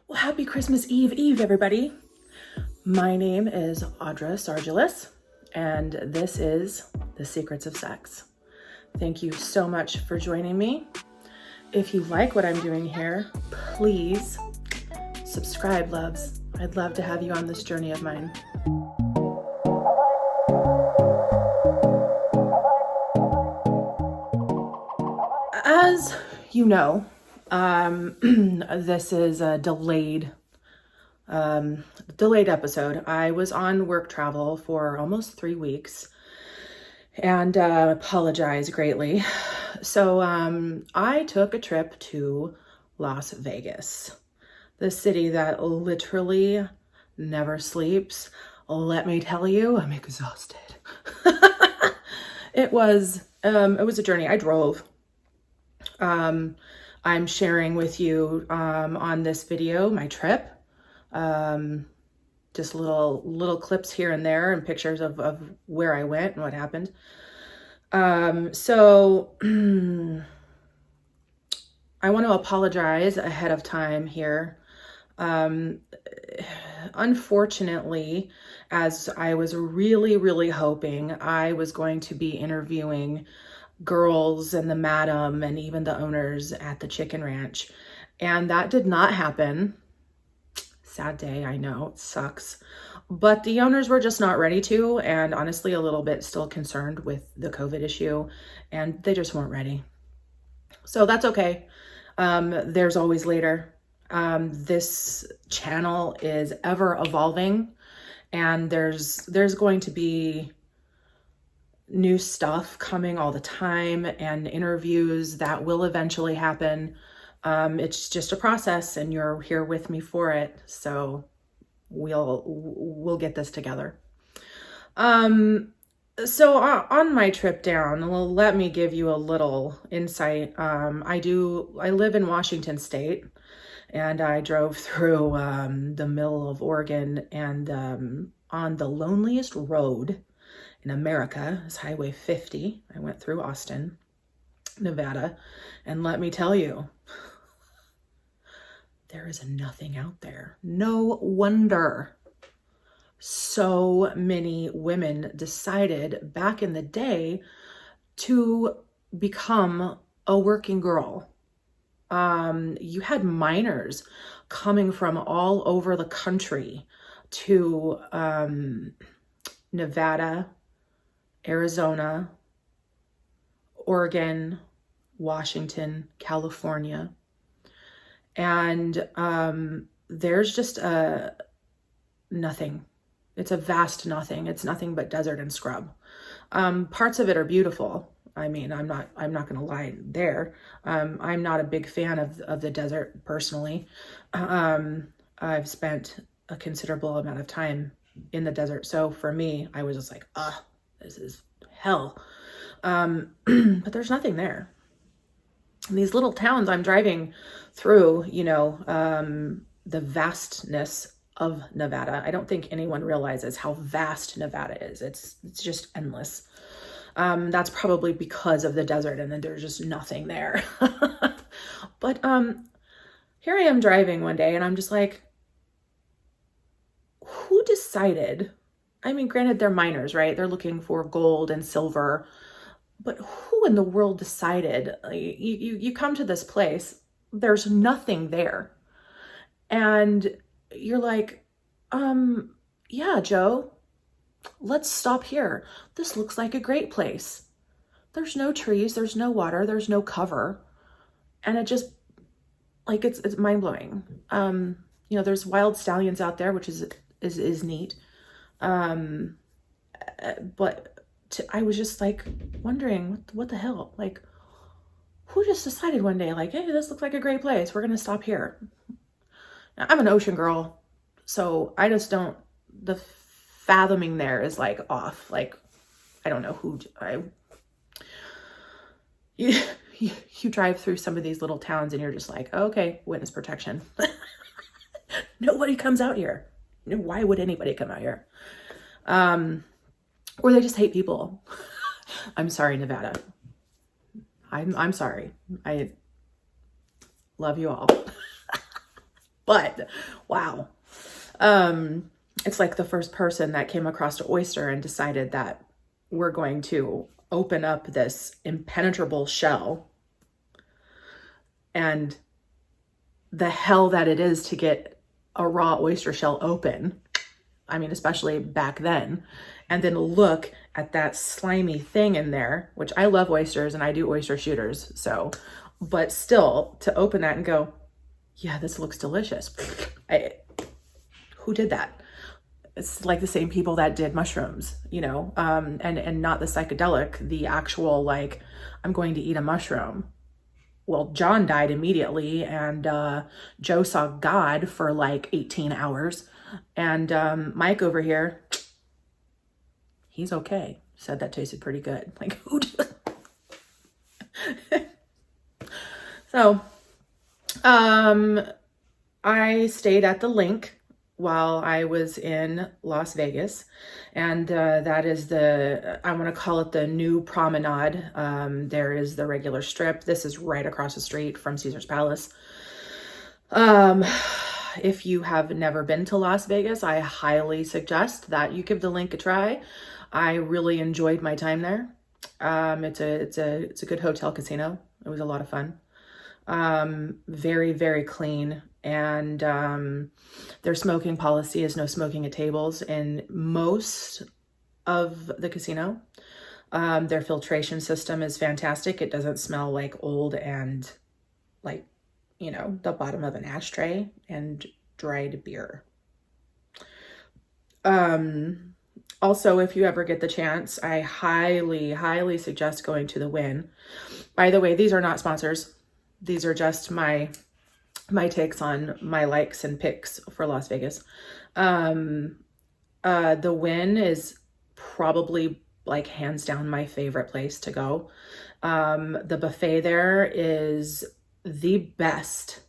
Well, happy Christmas Eve, everybody. My name is Audra Sargelis, and this is The Secrets of Sex. Thank you so much for joining me. If you like what I'm doing here, please subscribe, loves. I'd love to have you on this journey of mine. As you know, this is a delayed episode. I was on work travel for almost 3 weeks and apologize greatly. So I took a trip to Las Vegas, the city that literally never sleeps. Let me tell you, I'm exhausted. It was a journey. I drove. I'm sharing with you on this video my trip, just little clips here and there and pictures of where I went and what happened. So I want to apologize ahead of time here. Unfortunately, as I was really hoping I was going to be interviewing girls and the madam and even the owners at the chicken ranch, and that did not happen. Sad day, I know, it sucks, but the owners were just not ready to, and honestly a little bit still concerned with the COVID issue, and they just weren't ready. So that's okay. There's always later. This channel is ever evolving, and there's going to be new stuff coming all the time and interviews that will eventually happen. It's just a process, and you're here with me for it. So we'll get this together. So on my trip down, well, let me give you a little insight. I live in Washington State, and I drove through the middle of Oregon, and on the loneliest road in America is Highway 50. I went through Austin, Nevada, and let me tell you, there is nothing out there. No wonder so many women decided back in the day to become a working girl. You had minors coming from all over the country to Nevada, Arizona, Oregon, Washington, California. And there's just nothing. It's a vast nothing. It's nothing but desert and scrub. Parts of it are beautiful. I mean, I'm not going to lie there. I'm not a big fan of the desert personally. I've spent a considerable amount of time in the desert. So for me, I was just like, this is hell. But there's nothing there. And these little towns I'm driving through, the vastness of Nevada. I don't think anyone realizes how vast Nevada is. It's just endless. That's probably because of the desert, and then there's just nothing there. But here I am driving one day, and I'm just like, who decided? I mean, granted, they're miners, right? They're looking for gold and silver, but who in the world decided? You come to this place, there's nothing there, and you're like, yeah, Joe, let's stop here. This looks like a great place. There's no trees, there's no water, there's no cover, and it just, like, it's mind blowing. There's wild stallions out there, which is neat. But I was just like wondering, what the hell? Like, who just decided one day, like, hey, this looks like a great place, we're gonna stop here? Now, I'm an ocean girl, so I just don't, the fathoming there is like off. Like, I don't know you drive through some of these little towns and you're just like, okay, witness protection. Nobody comes out here. Why would anybody come out here? Or they just hate people. I'm sorry, Nevada. I'm sorry. I love you all. But wow. It's like the first person that came across an oyster and decided that we're going to open up this impenetrable shell, and the hell that it is to get a raw oyster shell open. I mean, especially back then. And then look at that slimy thing in there, which I love oysters and I do oyster shooters. So, but still to open that and go, yeah, this looks delicious. Who did that? It's like the same people that did mushrooms, you know, and not the psychedelic, the actual, like, I'm going to eat a mushroom. Well, John died immediately, and Joe saw God for like 18 hours. And Mike over here, he's okay. Said that tasted pretty good. Like, who did? So, I stayed at the Linq while I was in Las Vegas, and that is I want to call it the new promenade. There is the regular strip. This is right across the street from Caesar's Palace. If you have never been to Las Vegas, I highly suggest that you give the Linq a try. I really enjoyed my time there. It's a good hotel casino. It was a lot of fun. Very, very clean. And their smoking policy is no smoking at tables in most of the casino. Their filtration system is fantastic. It doesn't smell like old and like, you know, the bottom of an ashtray and dried beer. Also, if you ever get the chance, I highly, highly suggest going to the Wynn. By the way, these are not sponsors. These are just my takes on my likes and picks for Las Vegas. The Wynn is probably like hands down my favorite place to go. The buffet there is the best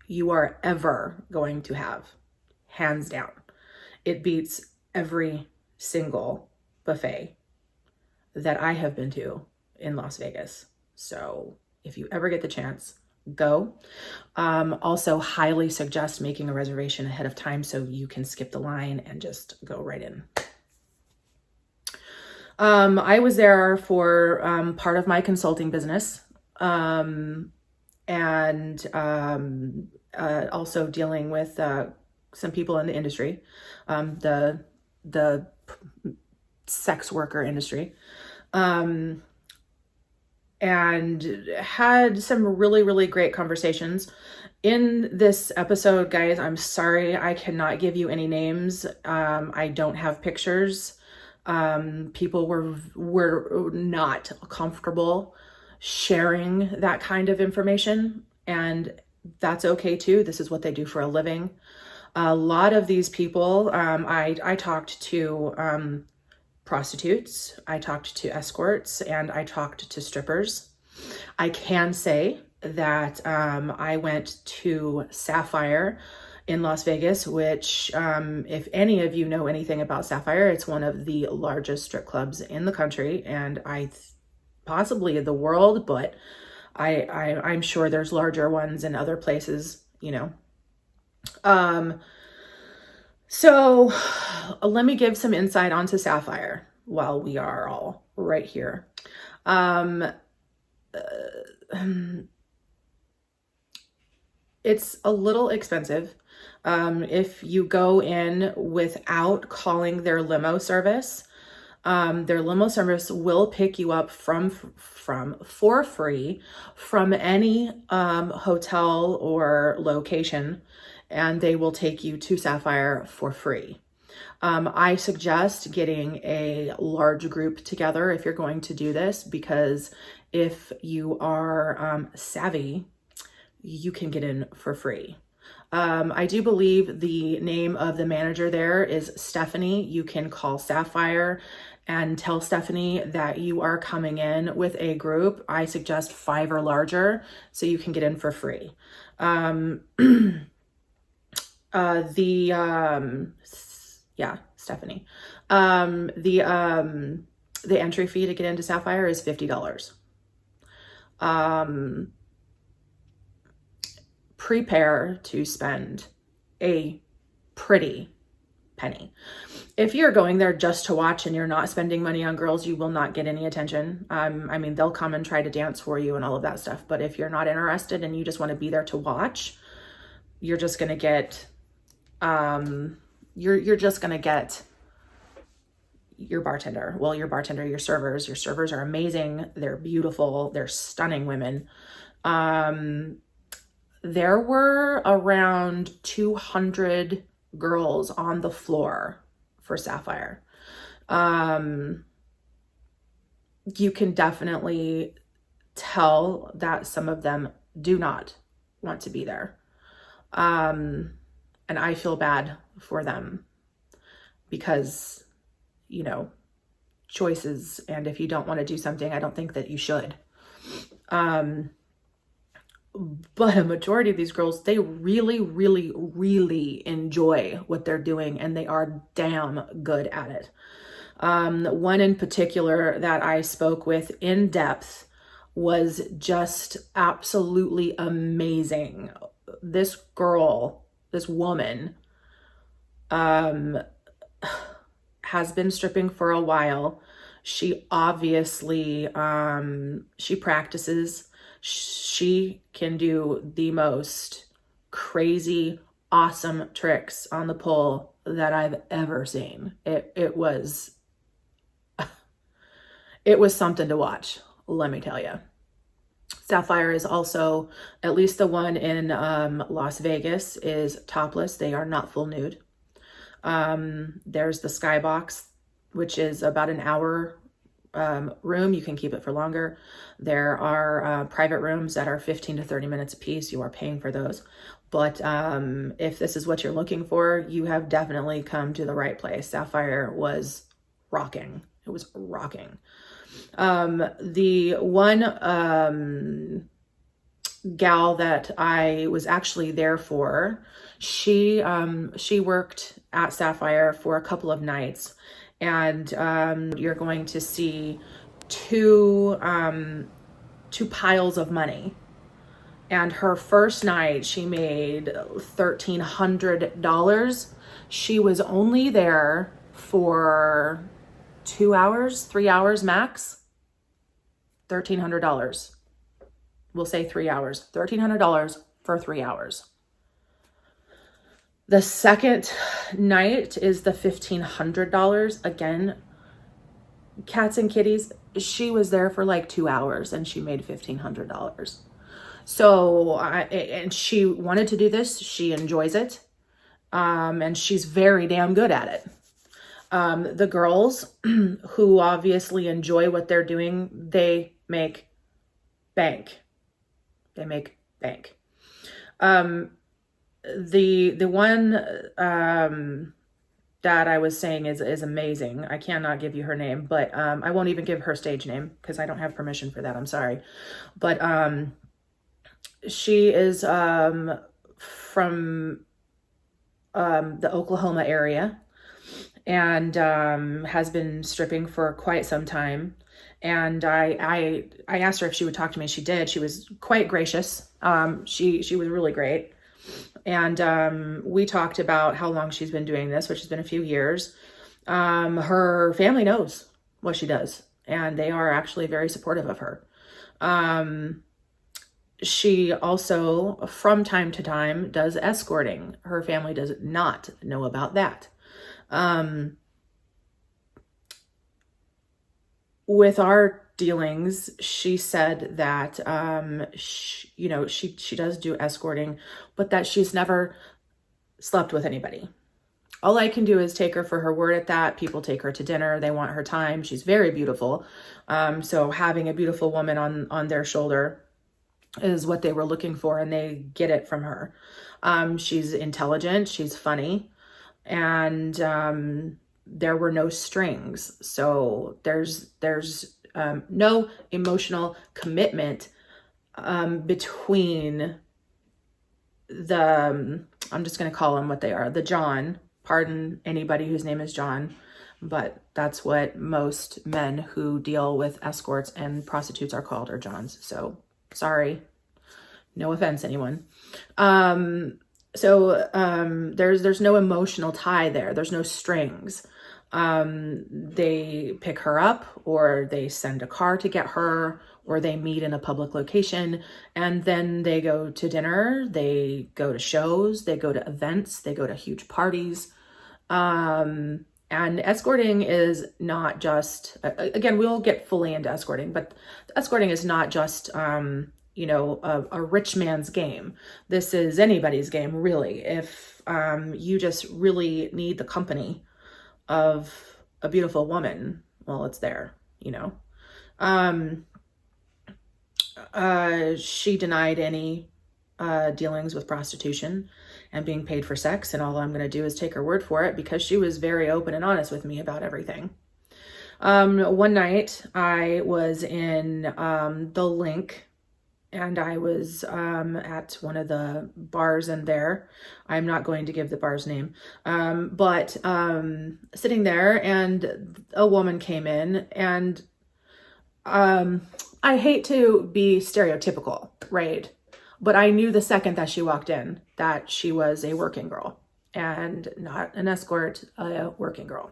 you are ever going to have, hands down. It beats every single buffet that I have been to in Las Vegas. So if you ever get the chance, go. Also highly suggest making a reservation ahead of time so you can skip the line and just go right in. I was there for part of my consulting business, and also dealing with some people in the industry, the sex worker industry, and had some really, really great conversations. In this episode, guys, I'm sorry I cannot give you any names. I don't have pictures. People were not comfortable sharing that kind of information, and that's okay too. This is what they do for a living. A lot of these people, I talked to prostitutes, I talked to escorts, and I talked to strippers. I can say that I went to Sapphire in Las Vegas, which if any of you know anything about Sapphire, it's one of the largest strip clubs in the country, and possibly the world, but I'm sure there's larger ones in other places, you know. So let me give some insight onto Sapphire while we are all right here. It's a little expensive. If you go in without calling their limo service will pick you up for free from any hotel or location, and they will take you to Sapphire for free. I suggest getting a large group together if you're going to do this, because if you are savvy, you can get in for free. I do believe the name of the manager there is Stephanie. You can call Sapphire and tell Stephanie that you are coming in with a group. I suggest 5 or larger so you can get in for free. Stephanie. The entry fee to get into Sapphire is $50. Prepare to spend a pretty penny. If you're going there just to watch and you're not spending money on girls, you will not get any attention. I mean, they'll come and try to dance for you and all of that stuff. But if you're not interested and you just want to be there to watch, you're just going to get, you're just going to get your bartender. Well, your bartender, your servers are amazing. They're beautiful. They're stunning women. There were around 200 girls on the floor for Sapphire. You can definitely tell that some of them do not want to be there. And I feel bad for them because, you know, choices. And if you don't want to do something, I don't think that you should. But a majority of these girls, they really, really, really enjoy what they're doing, and they are damn good at it. One in particular that I spoke with in depth was just absolutely amazing. This girl, this woman, has been stripping for a while. She obviously, she practices. She can do the most crazy, awesome tricks on the pole that I've ever seen. It was something to watch, let me tell you. Sapphire is also, at least the one in Las Vegas, is topless. They are not full nude. There's the Skybox, which is about an hour room. You can keep it for longer. There are private rooms that are 15 to 30 minutes a piece. You are paying for those. But if this is what you're looking for, you have definitely come to the right place. Sapphire was rocking. It was rocking. The one gal that I was actually there for, she worked at Sapphire for a couple of nights. And you're going to see two piles of money. And her first night, she made $1,300. She was only there for 2 hours, 3 hours max. $1,300. We'll say 3 hours. $1,300 for 3 hours. The second night is the $1,500. Again, cats and kitties. She was there for like 2 hours and she made $1,500. So, and she wanted to do this. She enjoys it. And she's very damn good at it. The girls who obviously enjoy what they're doing, they make bank. They make bank. The one that I was saying is amazing. I cannot give you her name, but I won't even give her stage name because I don't have permission for that. I'm sorry. But she is from the Oklahoma area and has been stripping for quite some time. And I asked her if she would talk to me. She did. She was quite gracious. She was really great. And we talked about how long she's been doing this, which has been a few years. Her family knows what she does, and they are actually very supportive of her. She also, from time to time, does escorting. Her family does not know about that. With our dealings, she said that, she does do escorting, but that she's never slept with anybody. All I can do is take her for her word at that. People take her to dinner. They want her time. She's very beautiful. So having a beautiful woman on their shoulder is what they were looking for, and they get it from her. She's intelligent. She's funny. And there were no strings. So there's no emotional commitment between the, I'm just going to call them what they are, the John. Pardon anybody whose name is John, but that's what most men who deal with escorts and prostitutes are called, are Johns. So sorry, no offense, anyone. So there's no emotional tie there. There's no strings. They pick her up, or they send a car to get her, or they meet in a public location, and then they go to dinner, they go to shows, they go to events, they go to huge parties. And escorting is not just, again, we'll get fully into escorting, but escorting is not just, you know, a rich man's game. This is anybody's game, really. If you just really need the company of a beautiful woman, well, it's there, you know. She denied any dealings with prostitution and being paid for sex, and all I'm going to do is take her word for it, because she was very open and honest with me about everything. One night I was in the Linq, and I was at one of the bars in there. I'm not going to give the bar's name, but sitting there, and a woman came in, and I hate to be stereotypical, right? But I knew the second that she walked in that she was a working girl, and not an escort, a working girl.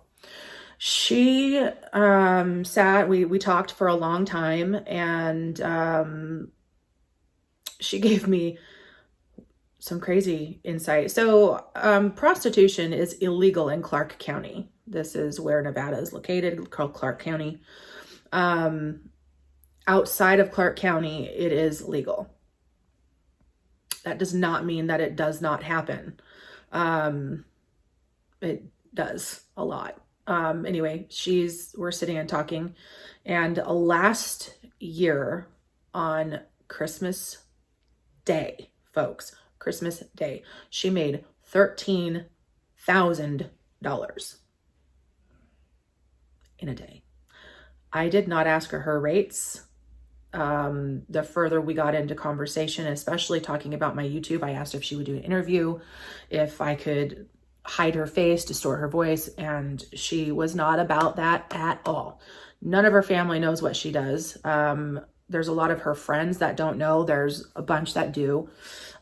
She sat, we talked for a long time, and she gave me some crazy insight. So prostitution is illegal in Clark County. This is where Nevada is located, called Clark County. Outside of Clark County, it is legal. That does not mean that it does not happen. It does a lot. Anyway, we're sitting and talking, and last year on Christmas Day, folks, Christmas Day, she made $13,000 in a day. I did not ask her rates. The further we got into conversation, especially talking about my YouTube, I asked if she would do an interview, if I could hide her face, distort her voice, and she was not about that at all. None of her family knows what she does. There's a lot of her friends that don't know. There's a bunch that do.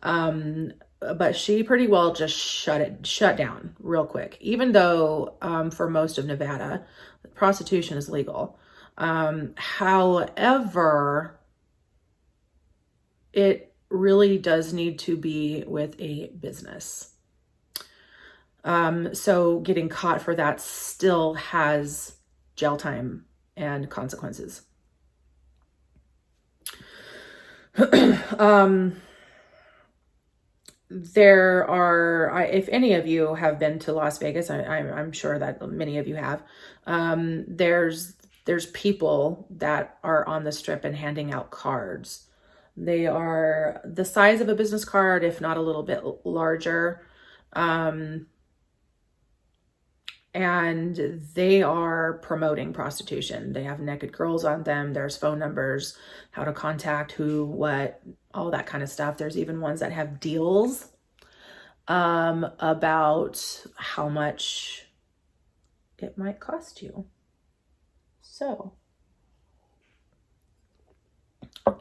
But she pretty well just shut down real quick, even though for most of Nevada, prostitution is legal. However, it really does need to be with a business. So getting caught for that still has jail time and consequences. There are, if any of you have been to Las Vegas, I'm sure that many of you have, there's people that are on the strip and handing out cards. They are the size of a business card, if not a little bit larger. And they are promoting prostitution. They have naked girls on them. There's phone numbers, how to contact who, what, all that kind of stuff. There's even ones that have deals about how much it might cost you. So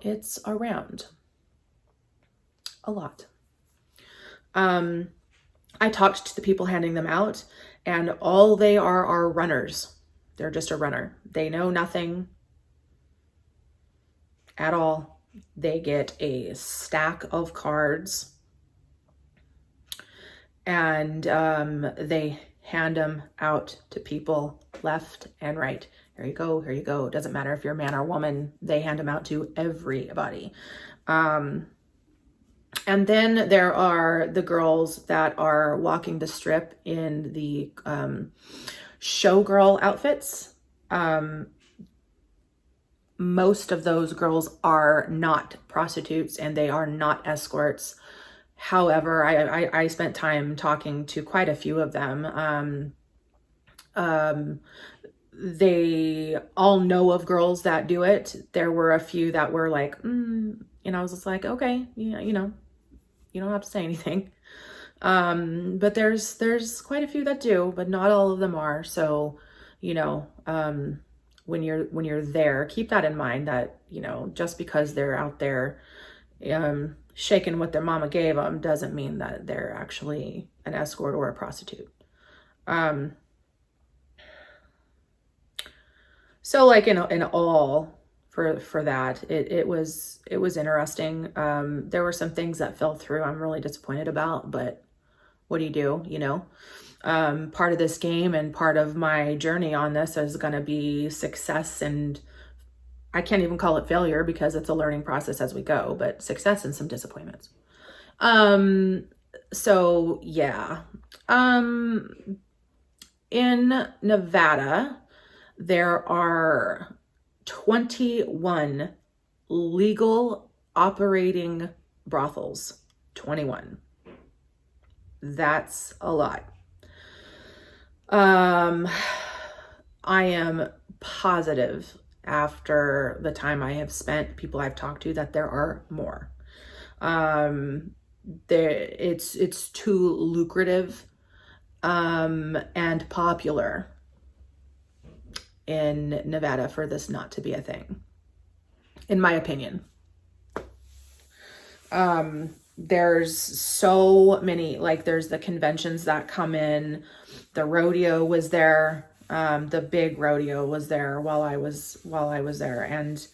it's around a lot. I talked to the people handing them out, and all they are runners. They're just a runner. They know nothing at all. They get a stack of cards, and they hand them out to people left and right. Here you go, here you go. It doesn't matter if you're a man or woman. They hand them out to everybody. And then there are the girls that are walking the strip in the showgirl outfits. Most of those girls are not prostitutes, and they are not escorts. However, I spent time talking to quite a few of them. They all know of girls that do it. There were a few that were like, and I was just like, okay, yeah, you know, you don't have to say anything. But there's quite a few that do, but not all of them are. So, you know, when you're there, keep that in mind, that, you know, just because they're out there, shaking what their mama gave them doesn't mean that they're actually an escort or a prostitute. So like in all for that, it was interesting. There were some things that fell through I'm really disappointed about, but what do you do, you know? Part of this game and part of my journey on this is going to be success, and I can't even call it failure because it's a learning process as we go, but success and some disappointments. So yeah. In Nevada, there are 21 legal operating brothels. 21. That's a lot. I am positive after the time I have spent, people I've talked to, that there are more. It's too lucrative and popular in Nevada for this not to be a thing, in my opinion. There's so many, like there's the conventions that come in, the rodeo was there, the big rodeo was there while I was there, and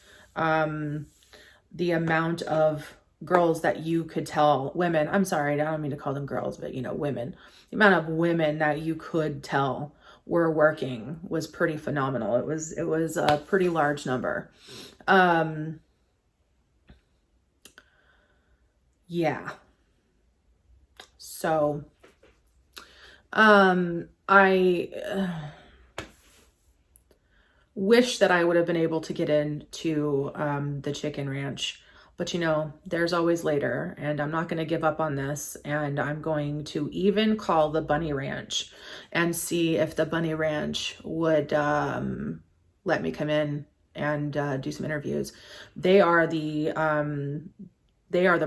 the amount of girls that you could tell, women, I'm sorry, I don't mean to call them girls, but you know, women, the amount of women that you could tell were working was pretty phenomenal. It was a pretty large number. Yeah. So, I wish that I would have been able to get into the chicken ranch, but you know, there's always later, and I'm not going to give up on this, and I'm going to even call the bunny ranch and see if the bunny ranch would let me come in and do some interviews. They are the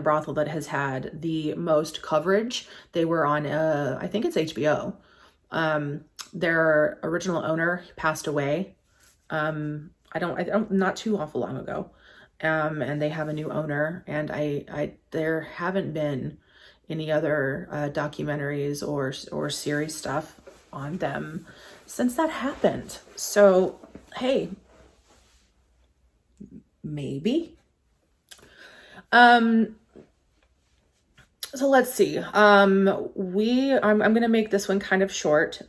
brothel that has had the most coverage. They were on, I think it's HBO. Their original owner passed away. Not too awful long ago. And they have a new owner, and there haven't been any other documentaries or series stuff on them since that happened. So, hey, maybe. So let's see. I'm going to make this one kind of short.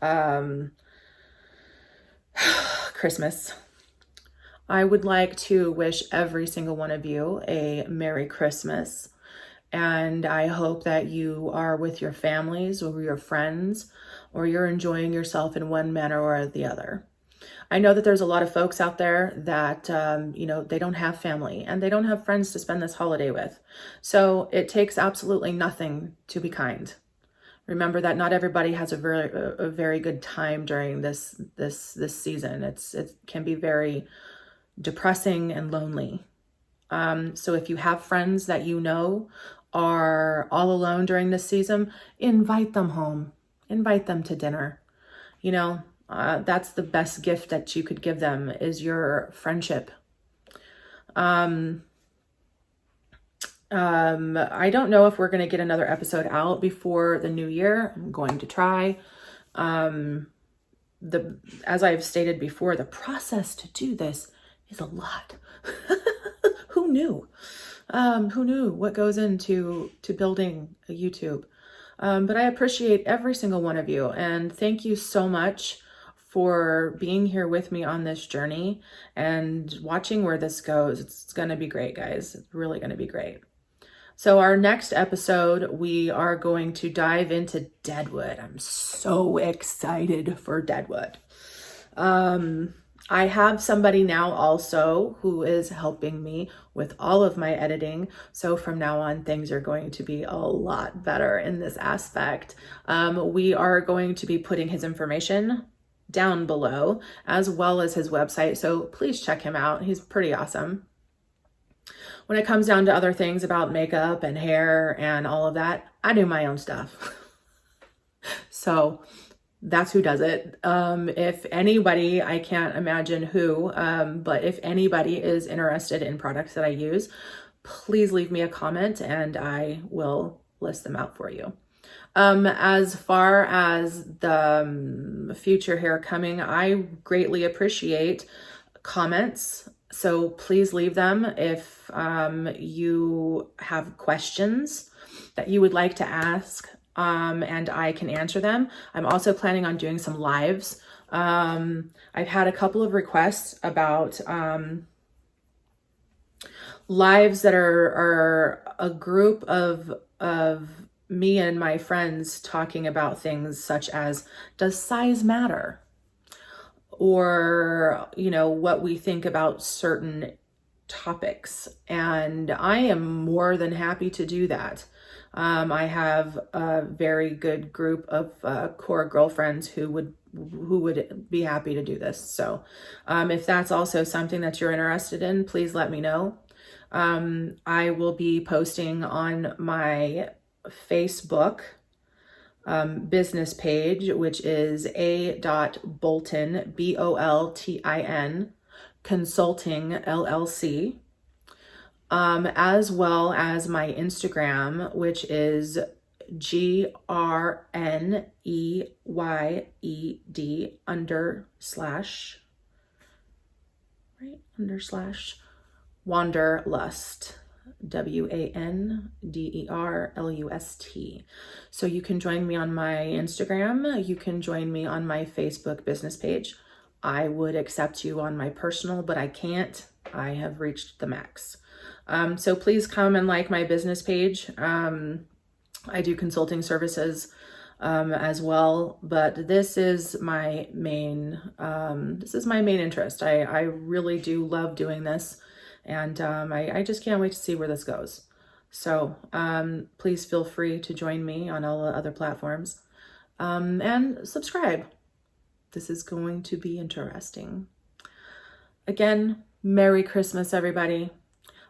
Christmas. I would like to wish every single one of you a Merry Christmas. And I hope that you are with your families or your friends, or you're enjoying yourself in one manner or the other. I know that there's a lot of folks out there that, they don't have family and they don't have friends to spend this holiday with. So it takes absolutely nothing to be kind. Remember that not everybody has a very good time during this season. It can be very depressing and lonely. So if you have friends that you know are all alone during this season, invite them home. Invite them to dinner. That's the best gift that you could give them, is your friendship. I don't know if we're going to get another episode out before the new year. I'm going to try. As I've stated before, the process to do this is a lot. Who knew? Who knew what goes into building a YouTube? But I appreciate every single one of you, and thank you so much for being here with me on this journey and watching where this goes. It's going to be great, guys. It's really going to be great. So our next episode, we are going to dive into Deadwood. I'm so excited for Deadwood. I have somebody now also who is helping me with all of my editing. So from now on, things are going to be a lot better in this aspect. We are going to be putting his information down below, as well as his website. So please check him out. He's pretty awesome. When it comes down to other things about makeup and hair and all of that, I do my own stuff. So that's who does it. If anybody, I can't imagine who, but if anybody is interested in products that I use, please leave me a comment and I will list them out for you. As far as the future hair coming, I greatly appreciate comments. So please leave them if you have questions that you would like to ask, and I can answer them. I'm also planning on doing some lives. I've had a couple of requests about lives that are a group of me and my friends talking about things such as, does size matter? Or, you know, what we think about certain topics. And I am more than happy to do that. I have a very good group of core girlfriends who would be happy to do this. So if that's also something that you're interested in, please let me know. I will be posting on my Facebook business page, which is a.bolton, BOLTIN, Consulting LLC, as well as my Instagram, which is GRNEYED _, Wanderlust, WANDERLUST. So you can join me on my Instagram. You can join me on my Facebook business page. I would accept you on my personal, but I can't. I have reached the max. So please come and like my business page. I do consulting services as well, but this is my main interest. I really do love doing this. And I just can't wait to see where this goes. So please feel free to join me on all the other platforms and subscribe. This is going to be interesting. Again, Merry Christmas, everybody.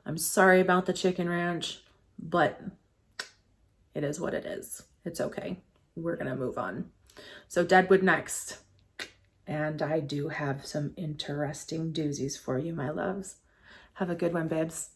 I'm sorry about the chicken ranch, but it is what it is. It's okay. We're going to move on. So Deadwood next. And I do have some interesting doozies for you, my loves. Have a good one, babes.